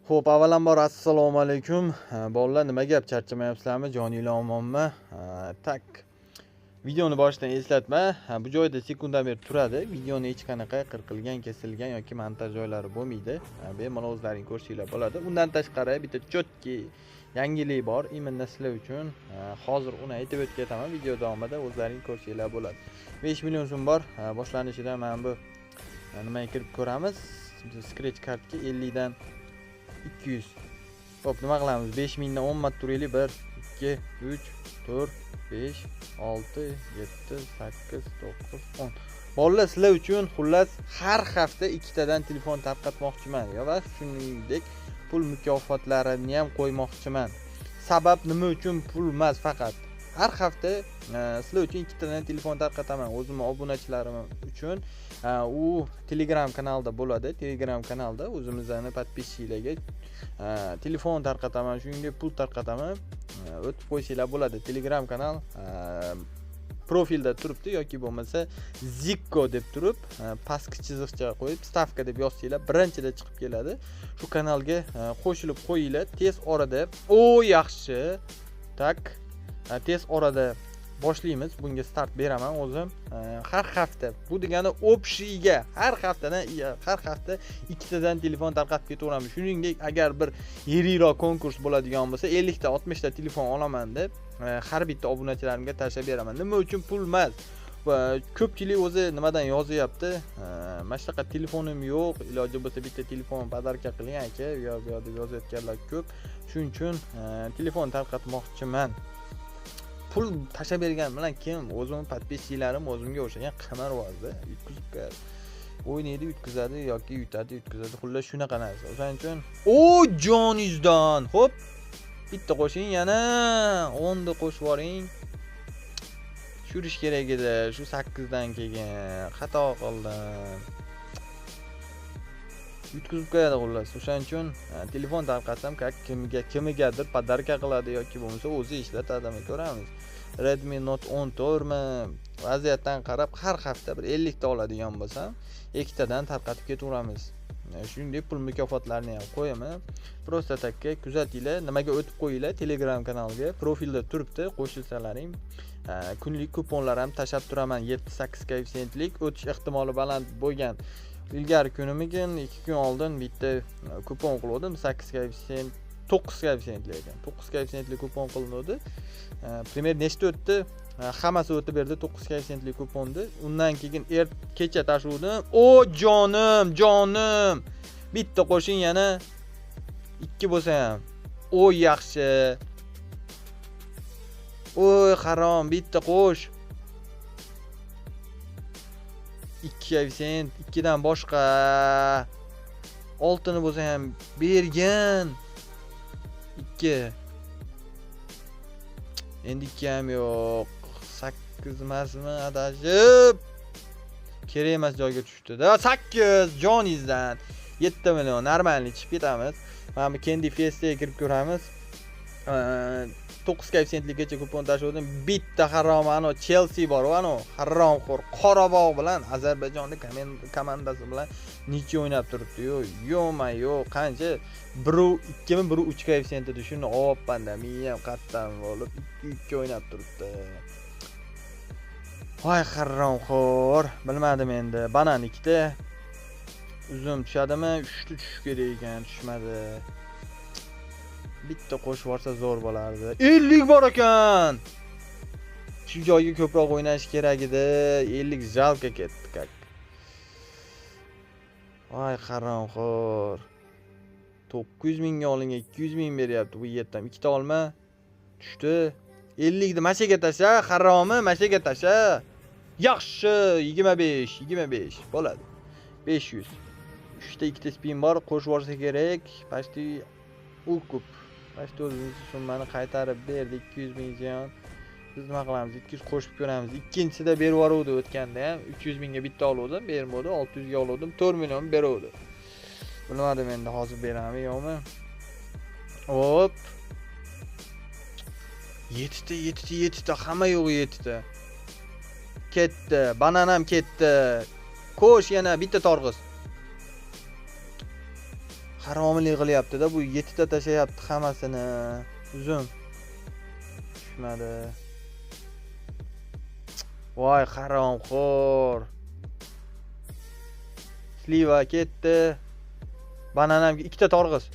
Xo'p, avvalambor assalomu alaykum. Bolalar, nima gap, charchamayapsizlarmi? Joninglar omonmi? Tak. Videoni boshidan eslatma. Bu joyda sekundamer turadi. Videoni hech qanaqa qirqilgan, kesilgan yoki montaj joylari bo'lmaydi. Bemalol o'zlaring ko'rishinglar bo'ladi. Undan tashqari bitta chotki yangilik bor. Imенно sizlar uchun hozir uni aytib o'tib ketaman. Video davomida o'zlaring ko'rishinglar bo'ladi. 5 million so'm bor. Boshlanishida mana bu nimaga kirib ko'ramiz. Scratch kartga 50 dan 200. Hop, nima qilamiz? 5000 dan 10 marta turaylik. 1 2 3 4 5 6 7 8 9 10. Bolalar, sizlar uchun xullas har hafta ikkitadan telefon tarqatmoqchiman va shuningdek pul mukofotlarini ham qo'ymoqchiman. Sabab nima uchun? Pul emas, faqat har hafta sizlar uchun ikkitadan telefon tarqataman. O'zimning obunachilarim uchun u Telegram kanalda bo'ladi. Telegram kanalda o'zimizning podpischilarga telefon tarqataman, shuningdek pul tarqataman. O'tib qo'ysanglar bo'ladi. Telegram kanal profilda turibdi yoki bo'lmasa Zikko deb turib, pastki chiziqcha qo'yib stavka deb yozsanglar birinchida chiqib keladi. Shu kanalga qo'shilib qo'yinglar. Tez orada, yaxshi. Tak. Tez orada boshlaymiz. Bunga start beraman o'zim. Har hafta, bu degani общийga har hafta ikkitadan telefon tarqatib ketaveramiz. Shuningdek, agar bir yirikroq konkurs bo'ladigan bo'lsa, 50 ta 60 ta telefon olaman deb har bitta obunachilarimga tashlab beraman. Nima uchun? Pul emas. Va ko'pchilik o'zi nimadan yozyapti? Mana shunaqa telefonim yo'q, iloji bo'lsa bitta telefon podarka qiling aka, bu yoqda deb yozayotganlar ko'p. Shuning uchun telefon tarqatmoqchiman. Pul tashlab bergan bilan kim? O'zimning podpischilarim o'zimga o'xshagan qamarvozda yutkazib qo'yadi. O'ynaydi, yutkazadi yoki yutadi, yutkazadi. Xullas shunaqa narsa. O'shaning uchun joningizdan, hop, bitta qo'shing, yana 10 da qo'shib yuboring. Tushirish kerak edi. Shu 8 dan keyin xato qildim. Yutkazib qo'yadi xullas. O'shaning uchun telefon tarqatsam kimgadir podarka qiladi yoki bo'lmasa o'zi ishlatadimi ko'ramiz. Redmi Note 10 to'rmi? Vaziyatdan qarab har hafta bir 50 ta oladigan bo'lsam, ikkitadan tarqatib ketaveramiz. Shuningdek pul mukofotlarini ham qo'yaman. Prosta takka kuzatinglar, nimaga o'tib qo'yinglar, Telegram kanalga profilda turibdi, qo'shilsalaring. Kunlik kuponlar ham tashab turaman. 7-8 koeffitsiyentlik o'tish ehtimoli baland bo'lgan. Ilgari kunimikin 2 kun oldin bitta kupon qildim. 8 koeffitsiyent, 9 koeffitsiyentli ekan. 9 koeffitsiyentli kupon qilinadi. Primer nechta o'tdi? Hammasi o'tib berdi 9 koeffitsiyentli kuponni. Undan keyin kecha tashuvdim. Jonim. Bitta qo'shing, yana 2 bo'lsa ham. Yaxshi. Harom, bitta qo'sh. 2 koeffitsiyent, 2 dan boshqa. 6 ni bo'lsa ham bergan. 2. Endi 2 ham yo'q. 8 emasmi adashib? Kerak emas joyga tushdi-da. 8 joningizdan 7 million normalni chiqib ketamiz. Mana bu Candy Fest'ga kirib ko'ramiz. 9 koeffitsiyentligacha kupon tashuvdim. Bitta harom, Chelsea bor, haromxo'r Qorabog' bilan Ozarbayjonning komandasi bilan necha o'ynab turibdi. Yo'q, qancha? 1-3 koeffitsiyentda shuni oppanda, miyam qatdan bo'lib 2 o'ynab turibdi. Voy haromxo'r, bilmadim endi. Banan 2 ta. Uzum tushadimi? 3 ta tushish kerak ekan, tushmadi. Bitta qo'shib yorsa zo'r bo'lardi. 50 bor ekan. Shu joyga ko'proq o'ynash kerak edi. 50 jalka ketdi kak. Voy haromxo'r. 900 mingga olingan 200 ming beryapti bu yerdan. Ikkita olma. Tushdi. 50 ni mashaga tasha, haromi mashaga tasha. Yaxshi, 25 bo'ladi. 500. 3 ta 2 ta spin bor, qo'shib yorsa kerak. Pashti u ko'p. Pashti o'zimiz summani qaytarib berdi 200 ming ziyon. Biz nima qilamiz? 200 qo'shib ko'ramiz. Ikkinchisida berib yuboruvdi o'tganda ham. 300 mingga bitta oldim, bermadi. 600 ga oldim, 4 million beruvdi. Bilmadim endi hozir berami yo'qmi? Hop. 7 ta, hamma yo'q 7 ta. Ketdi, bananam ketdi. Qo'sh, yana bitta torg'iz. Haromilik qilyapti-da, bu 7 ta tashayapti hammasini. Uzum. Tushmadi. Voy haromxo'r. Sliva ketdi. Bananam 2 ta torg'iz.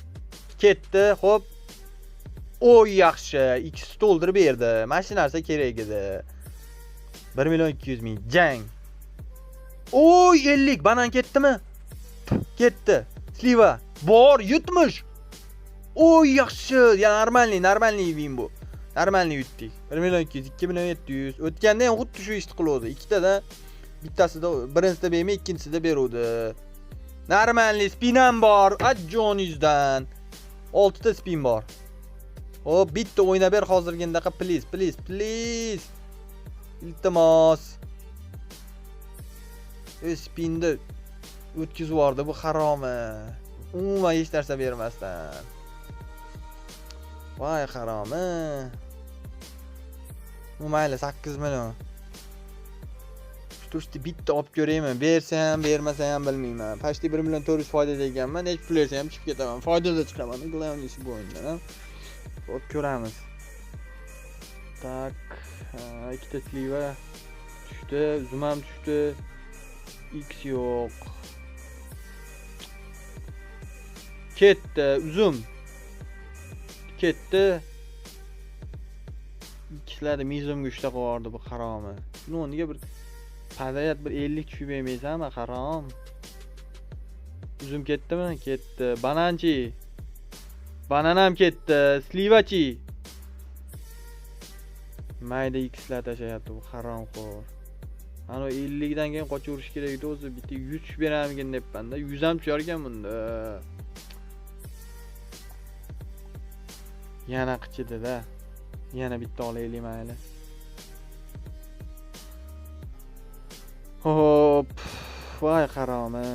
Ketdi, xo'p. Oy yaxshi, ikki to'ldirib berdi. Mana shu narsa kerak edi. 1.200.000 jang. Oy 50 banan ketdimi? Ketdi. Sliva bor yutmuş. Oy yaxshi, ya normalniy vin bu. Normalniy yutdik. 1.200.000, 2.700.000. O'tganda ham xuddi shu ishni qildi. Ikkitada bittasida birinchisida bermay, ikkinchisida beruvdi. Normalniy spinam bor, ajjonizdan. 6 ta spin bor. Hop, bitta o'ynab ber hozirgindaqa, please. Iltimos. Spinni o'tkazib yubordi, bu haromi. Umuman hech narsa bermasdan. Voy haromi. Mayli 8 million. Turishdi bitta olib ko'rayman. Bersam, bermasa ham bilmayman. Pashti 1 million 400 foydada ekanman. Nech pul bersa ham chiqib ketaman. Foydada chiqaman. Glavnisi bu o'yindan. Olib ko'ramiz. Tak, ikkita sliva tushdi, zoom ham tushdi. X yo'q. Ketdi, uzum. Ketdi. Ikkilari mizum gushta qo'yardi bu haromi. Shuni o'rniga bir padayat bir 50 tushib bermaysanmi, harom. Uzum ketdimi? Ketdi. Bananchi. Bananam ketdi. Slivachi. Mayda X'lar tashayapti bu haromxo'r. Ana 50 dan keyin qochirish kerak edi o'zi. Bitta 100 tushib beramikin debman-da. 100 ham tushar ekan bunda. Yana qichidi-da. Yana bitta olaylik mayli. Hop. Voy haromi.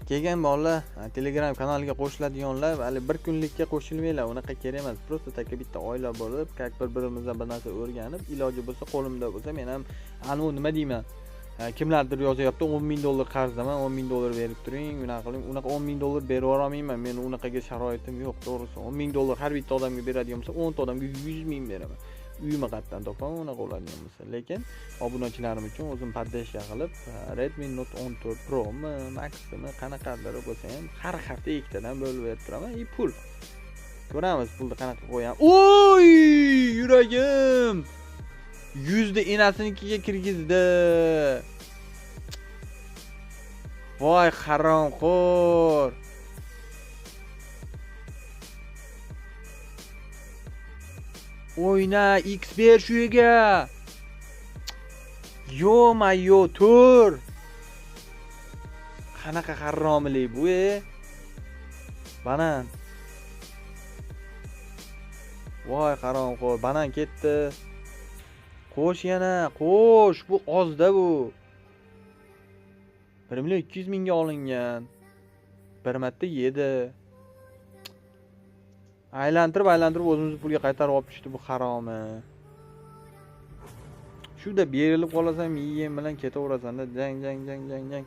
Kelgan bolalar Telegram kanaliga qo'shiladiganlar, hali bir kunlikka qo'shilmanglar, unaqa kerak emas. Просто taka bitta oila bo'lib, как bir-birimizdan bir narsa o'rganib, iloji bo'lsa qo'limda bo'lsa, men ham anu nima deyman? Kimlardir yozyapti, $10,000 qarzdaman, $10,000 berib turing, unaqa qiling. Unaqa $10,000 berib olmayman. Men unaqaga sharoitim yo'q, to'g'risi. $10,000 har bitta odamga beradigan bo'lsa, 10 ta odamga 100,000 beraman. Uyimga qatdan topaman, unaqa bo'ladigan bo'lsa. Lekin obunachilarim uchun o'zim poddeshka qilib, Redmi Note 14 Pro mi, Max mi, qanaqadir bo'lsa ham har hafta ikkitadan bo'lib berib turaman. Pul. Ko'ramiz pulni qanaqa qo'yam. Oy, yuragim. 100 da enasinikiga kirgizdi. Voy haromxo'r. O'yna X ber shu yerga. Yo, tur. Qanaqa haromilik bu, Banan. Voy haromxo'r, banan ketdi. Qo'sh yana, qo'sh. Bu ozda bu. 1.200.000 ga olingan. Bir marta yedi. Aylantirib o'zimizni pulga qaytarib olib tushdi bu haromi. Shuda berilib qolasam, yeyim bilan ketaverasan-da, jang.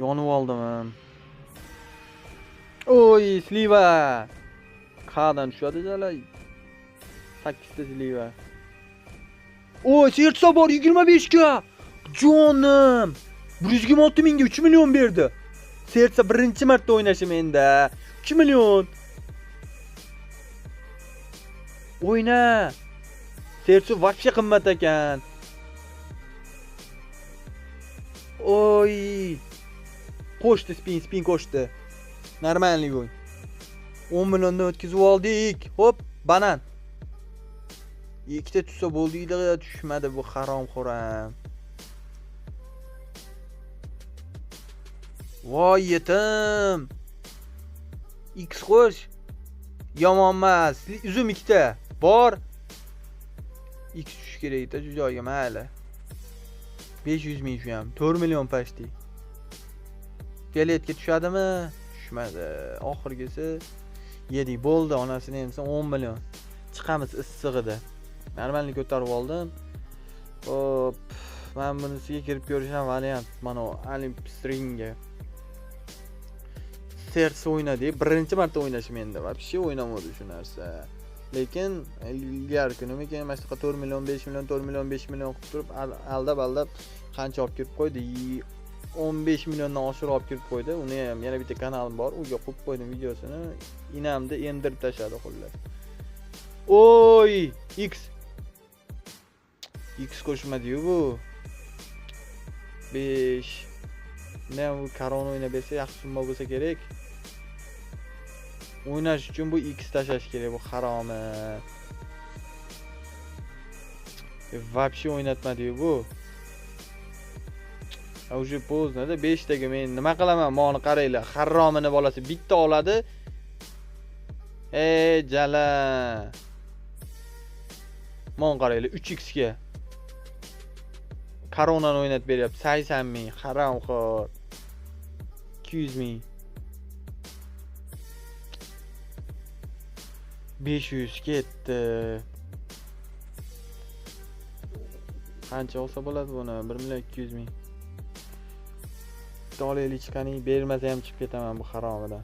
Yonib oldim. Oy, sliva. Qa'dan tushadi jala. 8 ta sliva. Oy, sertsa bor 25 ga. Jonim. 126.000 ga 3 million berdi. Sertsa birinchi marta o'ynashim endi. 2 million. O'yna. Sertsa вообще qimmat ekan. Oy. Qo'shdi spin qo'shdi. Normalniy o'yin. 10 milliondan o'tkazib oldik. Hop, banan. Ikkita tushsa bo'ldi-da, tushmadi bu haromxo'ram. Voy yetim. X qo'sh. Yomon emas. Uzum ikkita bor. X tush kerak edi, shu joyga mayli. 500.000 shu ham. 4 million pashti. Keletga tushadimi? Tushmadi. Oxirgisi yedik bo'ldi, onasini emsa 10 million. Chiqamiz issig'ida. Normalni ko'tarib oldim. Hop, men bunisiga kirib ko'rishim variant. Mana Olimp stringga. sertsi o'ynadik. Birinchi marta o'ynashim endi. Вообще o'ynamadi shu narsa. Lekin ilgari kuni men mana shunaqa 4 million, 5 million, 4 million, 5 million qilib turib aldab qancha olib kirib qo'ydi? 15 milliondan oshiq olib kirib qo'ydi. Uni ham yana bitta kanalim bor. Uga qo'yib qo'ydim videosini. Inamda emdirib tashladi xullas. Oy, X qo'shmadi-yu bu. 5. Ne bu Karon o'ynab bersa yaxshi summa bo'lsa kerak. O'ynash uchun bu X tashlash kerak, bu haromi. Вообще o'ynatmadi-yu bu. Уже поздно-da 5 taga men nima qilaman? Moni qaranglar, haromini bolasi bitta oladi. Jala. Mon qaranglar 3x ga. Karonani o'ynatib beryapti. 80 ming, haromxo'r. 200 ming. 500 ketdi. Qancha olsa bo'ladi buni? 1 million 200 ming. Dolayli chiqaning bermasa ham chiqib ketaman bu haromidan.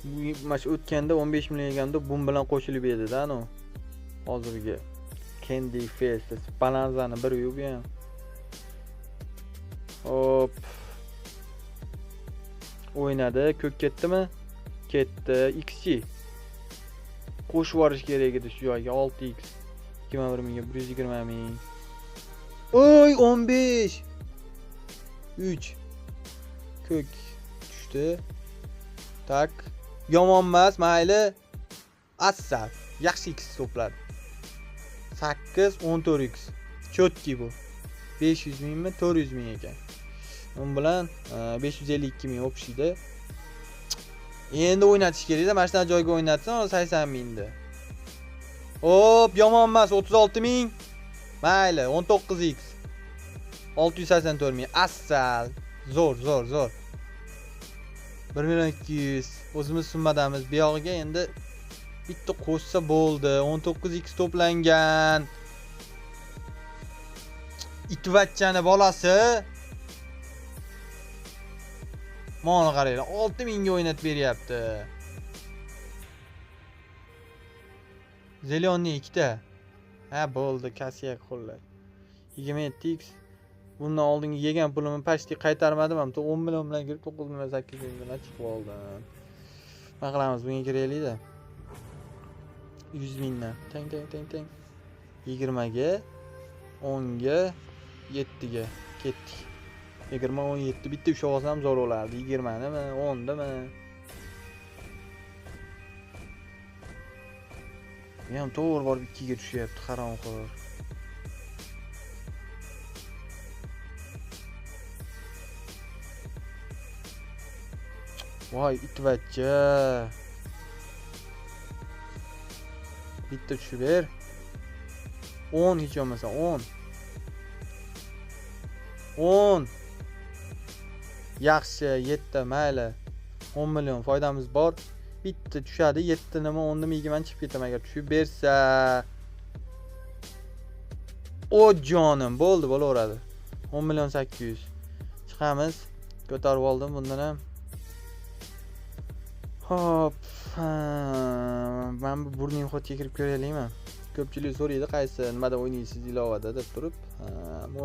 Bu mash o'tganda 15 million yeganda bum bilan qo'shilib edi-da, no. Hozirgi Candy Face Bonanzani bir yu bu ham. Hop. O'ynadi, ko'k ketdimi? Ketdi. XG. Qo'shib yuborish kerak edi shu joyga 6x. 21 mingga 120 ming. Oy 15. 3. Ko'k tushdi. Tak. Yomon emas, mayli. Assal. Yaxshi x to'pladi. 8 14x. Chotki bu. 500 mingmi? 400 ming ekan. Bunun bilan 552 ming o'pishdi. Endi o'ynatish kerak-da, mana shunday joyga o'ynatsin, 80 mingda. Hop, yomon emas, 36 ming. Mayli, 19x. 684 ming. Assal. Zo'r. 1 million 200. O'zimiz summadamiz. Bu yog'iga endi bitta qo'shsa bo'ldi. 19x to'plangan. Itvachchani bolasi. Mana qaranglar, 6000 ga o'ynatib beryapti. Zelonni ikkita. Ha, bo'ldi, kasiyak xullas. 27x. Bundan oldingi yegan pulimni pashti qaytarmadim ham. 10 million bilan kirib 9 million 8 million chiqib oldim. Nima qilamiz? Bunga kiraylik-da. 100 mingdan. Teng. 20 ga, 10 ga, 7 ga ketdik. 20 17 bitta ushlab olsam zo'r bo'lardi. 20 nimi, 10 dimi? Men to'g'ri borib 2 ga tushyapti, haromxo'r. Voy, itvachcha. Bitta tushib ber. 10 hech bo'lmasa 10. 10. Yaxshi, 7 mayli. 10 million foydamiz bor. Bitta tushadi, 7 nima 10 nima 20 chiqib ketaman agar tushib bersa. O jonim, bo'ldi, bo'laveradi. 10 million 800. Chiqamiz. Ko'tarib oldim bundan ham. Hop. Men bu burning xotiga kirib ko'raylikmi? Ko'pchilik so'raydi, qaysi nimada o'ynaysiz ilovada deb turib.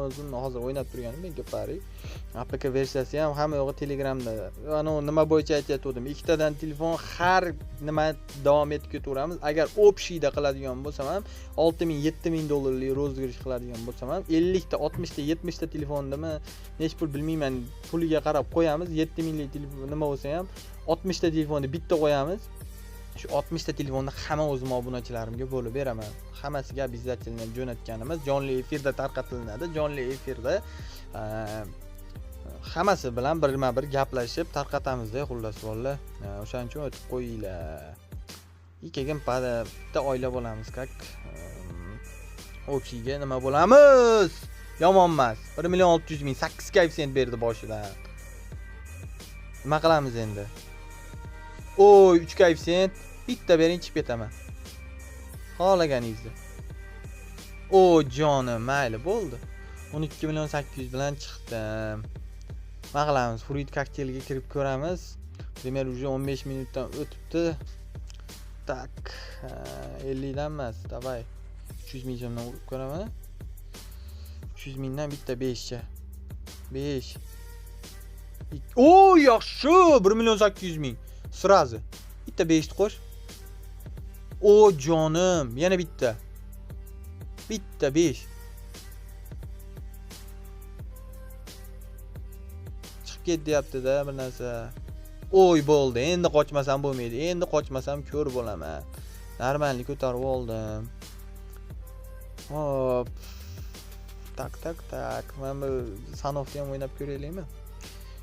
O'zim hozir o'ynab turganim men Gapari. APK versiyasi ham hamma yo'g'i Telegramda. Ana nima bo'yicha aytayotgandim. Ikkitadan telefon har nima davom etib ketaveramiz. Agar общийda qiladigan bo'lsam ham 6000-7000 dollarlik rozgirish qiladigan bo'lsam ham 50 ta, 60 ta, 70 ta telefondami, nech pul bilmayman, puliga qarab qo'yamiz. 7000 lik telefon nima bo'lsa ham 60 ta telefonni bitta qo'yamiz. Shu 60 ta telefonni hamma o'zim obunachilarimga bo'lib beraman. Hammasiga обязательно jo'natganimiz jonli efirda tarqatiladi. Jonli efirda hammasi bilan birma-bir gaplashib tarqatamiz-da, xullas vallah. O'shaning uchun o'tib qo'yinglar. Ikkagim bitta oila bo'lamiz, kak. Общийga nima bo'lamiz? Yomon emas. 1 million 600 ming 8 koeffitsient berdi boshidan. Nima qilamiz endi? Oy, 3 koeffitsient. Bitta bering chiqib ketaman. Xohlaganingizda. O jonim, mayli bo'ldi. 12 million 800 bilan chiqdim. nima qilamiz? Fruit kokteylga kirib ko'ramiz. Primer уже 15 minutdan o'tibdi. Tak, 50 dan emas, davay. 300 ming so'mdan urib ko'raman. 300 mingdan bitta 5 cha. 5. O, yaxshi, 1.800.000. Sразу. Bitta 5 ni qo'sh. O jonim, yana bitta. Bitta 5. Chiqib ket deyapti-da bir narsa. Oy bo'ldi. Endi qochmasam bo'lmaydi. Endi qochmasam ko'r bo'laman. Normalni ko'tarib oldim. Hop. Tak. Men bu Sanovni ham o'ynab ko'raylikmi?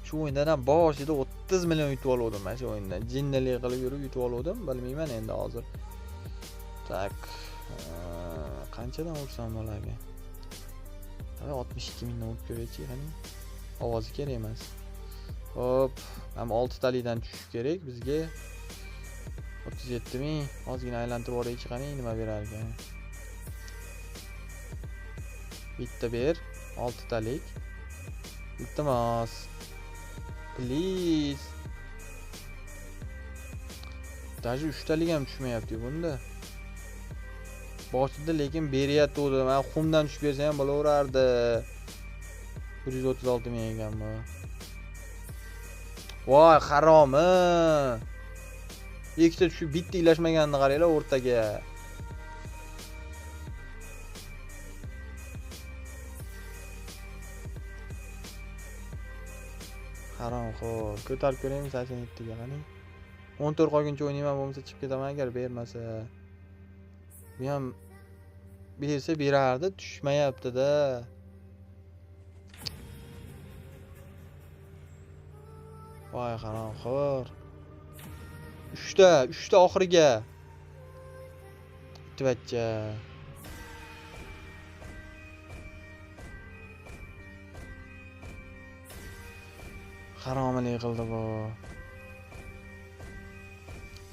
Shu o'yindan boshida 30 million yutib oldim mana shu o'yindan. Jinnalik qilib yurib yutib oldim, bilmayman endi hozir. Tak. Qanchadan ursam bo'larga? 62 mingdan urib ko'raychi, qani. Ovozi kerak emas. Hop, ham 6 talikdan tushish kerak bizga. 37 ming. Ozgina aylantirib yuboraychi, qani nima berar ekan. Bitta ber, 6 talik. Iltimos. Please. Даже 3 talik ham tushmayapti bunda. Boshida lekin beryapti. Men xumdan tushib bersa ham bo'laverardi. 136 ming ekan bu. Voy, haromi. Ikkita tushib bitta ilashmaganini qaranglar o'rtaga. Harom, xo'p, ko'tarib ko'raymiz 87 ga qani. 14 qolguncha o'ynayman, bo'lmasa chiqib ketaman agar bermasa. Bu ham bersa berardi, tushmayapti-da. Voy, harom-xor. 3 ta oxiriga. Bitta. Haromlik qildi bu.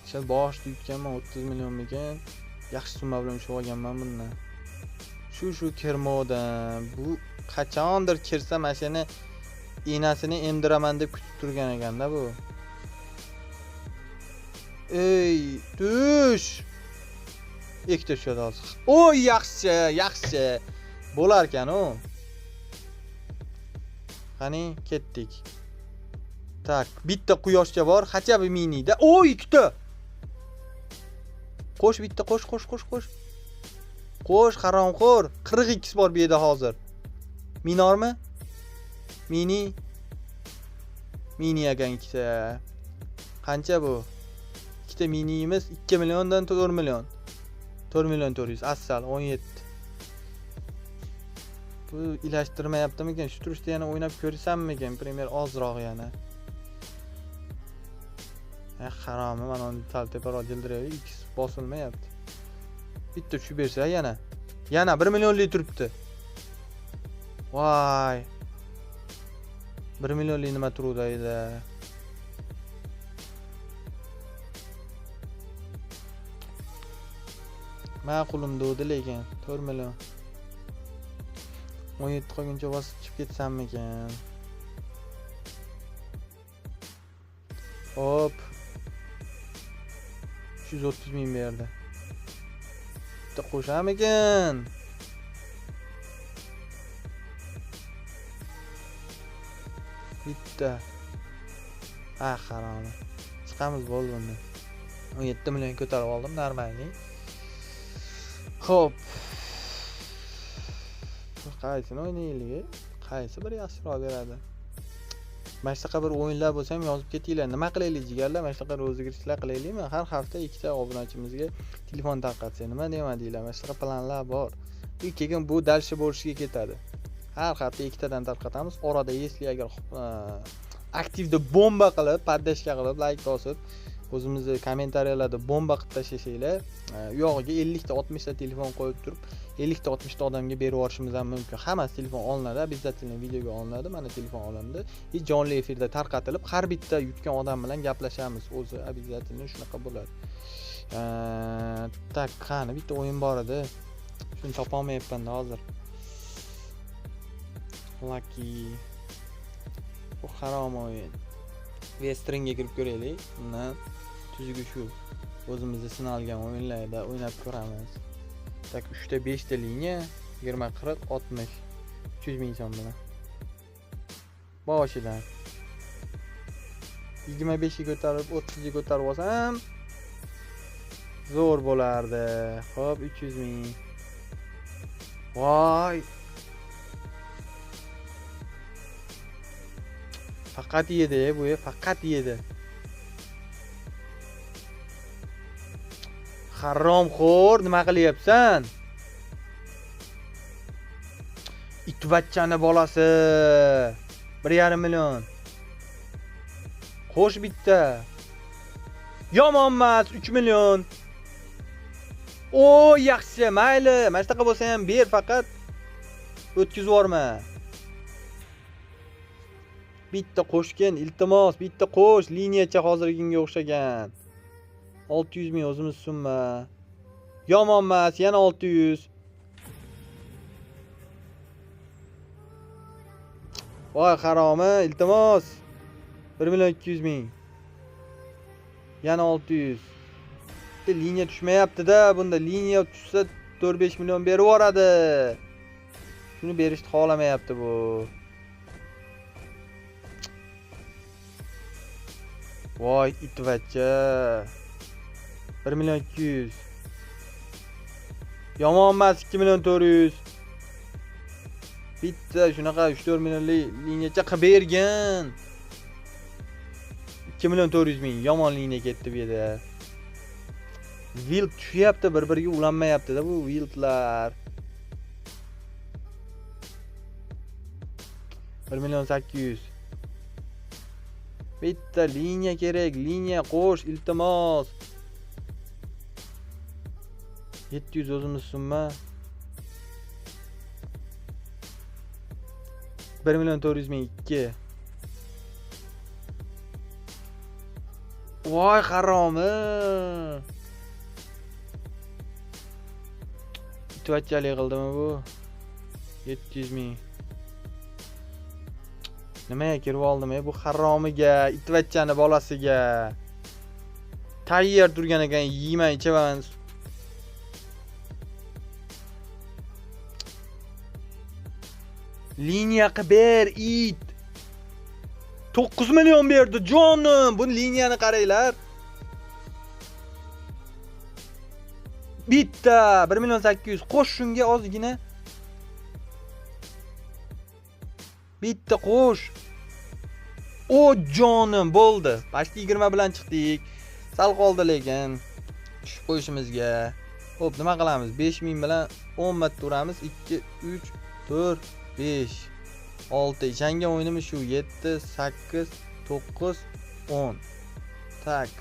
Shal boshda yutganman 30 million ekan. Yaxshi summa bilan ushib olganman bundan. Shu kirmodan. Bu qachondir kirsa mashina enasini emdiraman deb kutib turgan ekanda bu. Ey, tush. Ikkita tushadi hozir. Oy, yaxshi. Bo'lar ekan u. Qani, ketdik. Tak, bitta quyoshcha bor, hacha bir minida. O, ikkita. Qo'sh bitta, qo'sh. Qo'sh, haromxo'r. 42 bor bu yerda hozir. Minormi? Mini ekan ikkita. Qancha bu? Ikkita minimiz 2 milliondan 4 million. 4 million 400. Asal 17. Bu ilashtirmayaptimikan? Shu turishda yana o'ynab ko'rsammikan? Primer ozroq yana. Haromi, mana uni talteparoq jildiraylik, X bosilmayapti. Bitta tushib bersa yana 1 millionlik turibdi. Voy. 1 millionlik nima turuvdi edi? Ma'qulim dedi lekin 4 million. 17 qolguncha bosib chiqib ketsammikan? Hop. 330 ming berdi. Bitta qo'shamikan? Bitta. Haromi. Chiqamiz bo'ldi bunda. 17 million ko'tarib oldim, normalniy. Xo'p. Qaysini o'ynaylik? Qaysi bir yaxshiroq beradi? Mana shunaqa bir o'yinlar bo'lsa ham yozib ketinglar. Nima qilaylik jigarlar? Mana shunaqa rozыгрышlar qilaylikmi? Har hafta ikkita obunachimizga telefon tarqatsa, nima demadinglar? Mana shunaqa planlar bor. Keyin bu dalshi bo'lishiga ketadi. Har hafta ikkitadan tarqatamiz. Orada если agar aktivda bomba qilib, poddashka qilib, like bosib, o'zimizni kommentariyalarda bomba qilib tashlasanglar, uyog'iga 50 ta 60 ta telefon qo'yib turib, 50 ta 60 ta odamga berib yuborishimiz ham mumkin. Hammasi telefon olinadi, обязательно videoga olinadi. Mana telefon olindi. Jonli efirda tarqatilib, har bitta yutgan odam bilan gaplashamiz. O'zi обязательно shunaqa bo'ladi. Tak, qani bitta o'yin bor edi. Shuni topa olmayapman hozir. Lucky. Bu harom o'yin. Westernga kirib ko'raylik. Undan tuzigi shu. O'zimizda sinalgan o'yinlarda o'ynab ko'ramiz. Tak 3 ta 5 ta liniya 20 40 60 300 ming so'm bilan. Boshidan 25 ga ko'tarib 30 ga ko'tarib olsam zo'r bo'lardi. Xo'p, 300 ming. Voy. Faqat yedi bu, faqat yedi. Haromxo'r, nima qilyapsan? Itvachchani bolasi. 1,5 million. Xo'sh bitta. Yomon emas, 3 million. O, yaxshi, mayli. Mana shunaqa bo'lsa ham ber, faqat o'tkazib yorma. Bitta qo'shgin, iltimos, bitta qo'sh, liniyacha hozirgiga o'xshagan. 600 ming o'zimiz summa. Yomon emas, yana 600. Voy haromi, iltimos. 1 million 200 ming. Yana 600. Bitta liniya tushmayapti-da, bunda liniya tushsa 4-5 million berib yoradi. Shuni berishni xohlamayapti bu. Voy itvachcha. 1 million 200. Yomon emas, 2 million 400. Bitta shunaqa 3-4 millionlik liniyacha qilib bergan. 2 million 400 ming. Yomon liniya ketdi bu yerda. Wild tushyapti, bir-biriga ulanmayapti-da bu wildlar. 1 million 800. Bitta liniya kerak, liniya qo'sh, iltimos. 700 o'zimiz summa. 1 million 400 ming 2. Voy haromi. Itvachchalik qildimi bu? 700 ming. Nimaga kirib oldim bu haromiga, itvachchani bolasiga. Tayyor turgan ekan, yeyman, ichaman. Liniya qilib ber, it. 9 million berdi, jonim. Bu liniyani qaranglar. Bitta 1 million 800. Qo'sh shunga ozgina. Bitta qo'sh. O jonim, bo'ldi. Pashti 20 bilan chiqdik. Sal qoldi lekin tushib qo'yishimizga. Xo'p, nima qilamiz? 5000 bilan 10 marta uramiz. 2 3 4 5 6. Ishongan o'yinimiz shu 7 8 9 10. Tak.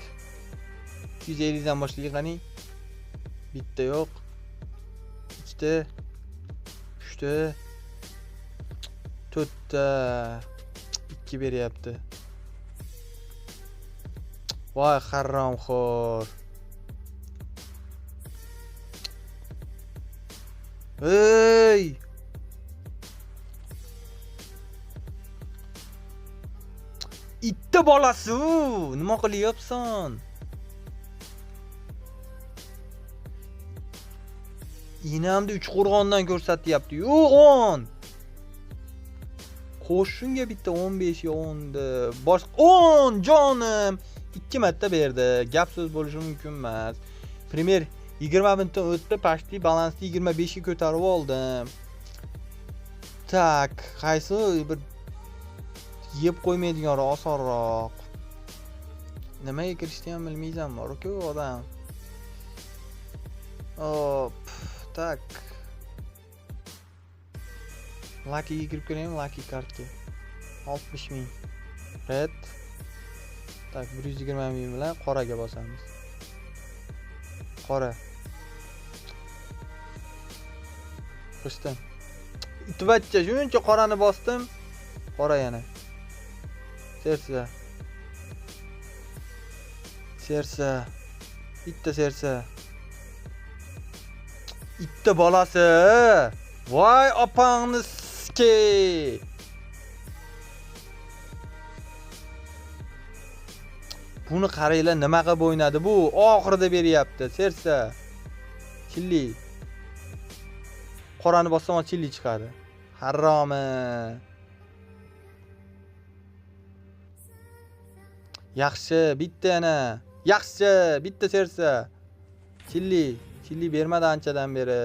250 dan boshlaylik qani. Bitta yo'q. 2 ta 3 ta 4 ta 2 beryapti. Voy haromxo'r. Ey! Itta bolasi, nima qilyapsan? Inamda 3 qo'rg'ondan ko'rsatyapti. Yo'q 10. Qo'shunga bitta 15 ga 10 bosh 10 jonim. 2 marta berdi. Gap so'z bo'lishi mumkin emas. Primer 20 minutdan o'tdi, pashti balansni 25 ga ko'tarib oldim. Tak, qaysi bir yeb qo'ymaydigan osonroq. Nimaga kirishni ham bilmaysan, bor-ku odam. Hop, tak. Lucky'ga kirib ko'raymi, Lucky kartga. 60 ming. Red. Tak, 120 ming bilan qoraga bosamiz. Qora. Qo'shdim. Itvachcha shuncha qorani bosdim. Qora yana. Sersa. Sersa. Bitta sersa. Itta bolasi. Voy opangni ski. Buni qaranglar, nima qilib o'ynadi bu? Oxirida beryapti. Sersa. Chilli. Qorani bossam chilli chiqadi. Haromi. Yaxshi, bitta yana. Yaxshi, bitta sersa. Chilli bermadi anchadan beri.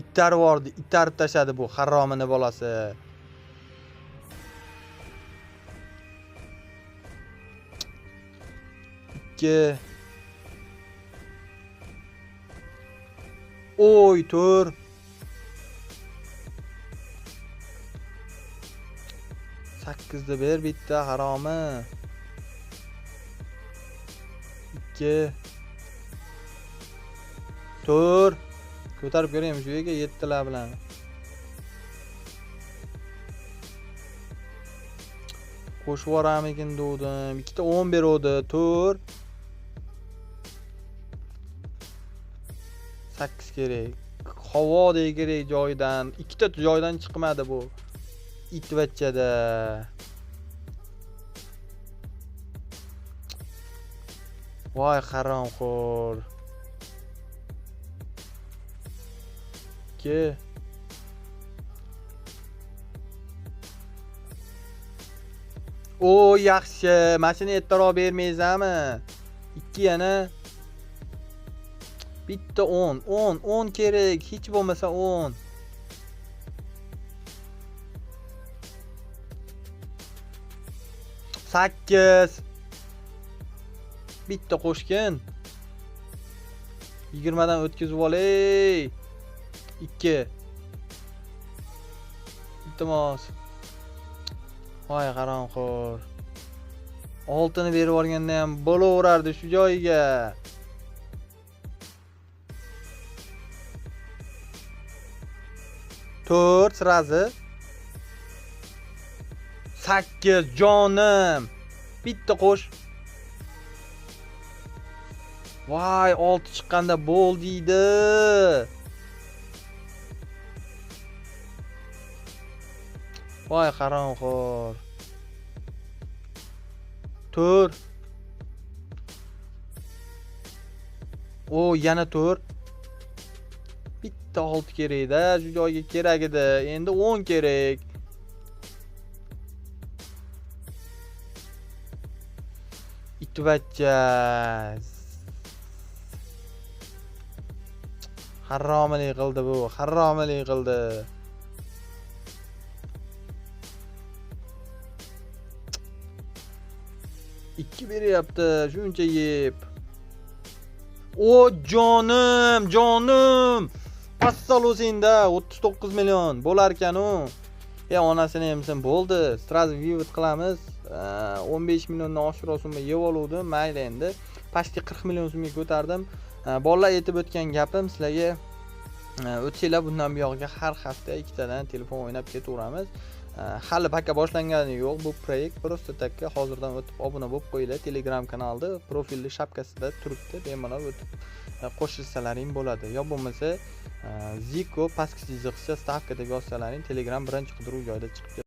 Ittarib bordi, ittarib tashladi bu haromini bolasi. Oy, tur. Sakkizda ber bitta haromi. 2. Tur. Ko'tarib ko'raymi shu yerga 7lar bilan. Qo'shib yuboramikin degdim. Ikkita 10 berodi. Tur. 8 kerak. Havodek kerak joydan. Ikkita joydan chiqmadi bu. Itvachchada. Voy haromxo'r. 2. O yaxshi. Mashina ertaroq bermaysizmi? 2 yana. Bitta 10 kerak. Hech bo'lmasa 10. 8. Bitta qo'shgin. 20 dan o'tkazib olay. 2. Iltimos. Voy qarong'o'r. 6ni berib olganda ham bo'laverardi shu joyiga. 4 sirazi. 8 jonim. Bitta qo'sh. Voy 6 chiqqanda bo'ldiydi. Voy qarong'o'r. 4. O yana 4. Bitta 6 kerak-da, shu joyga kerak edi. Endi 10 kerak. Itvachcha. Haromlik qildi bu, haromlik qildi. Ikki beryapti, shuncha yeb. O jonim. Passal o'zinda 39 million bo'lar ekan-u. Onasini emsin bo'ldi. Sraz vivid qilamiz. 15 milliondan oshiqroq summa yeb oluvdim. Mayli endi. Pashti 40 million so'mga ko'tardim. Bolalar aytib o'tgan gapim sizlarga o'tsanglar bundan buyog'iga har hafta ikkitadan telefon o'ynab ketaveramiz. Hali paka boshlangani yo'q bu proyekt. Просто takka hozirdan o'tib obuna bo'lib qo'yinglar. Telegram kanalda profilli shapkasida turibdi. Bemalol o'tib qo'shilsalaring bo'ladi. Yo bo'lmasa Ziko pastki chiziqcha stavka deb yozsalaring Telegram birinchi qidiruv joyida chiqib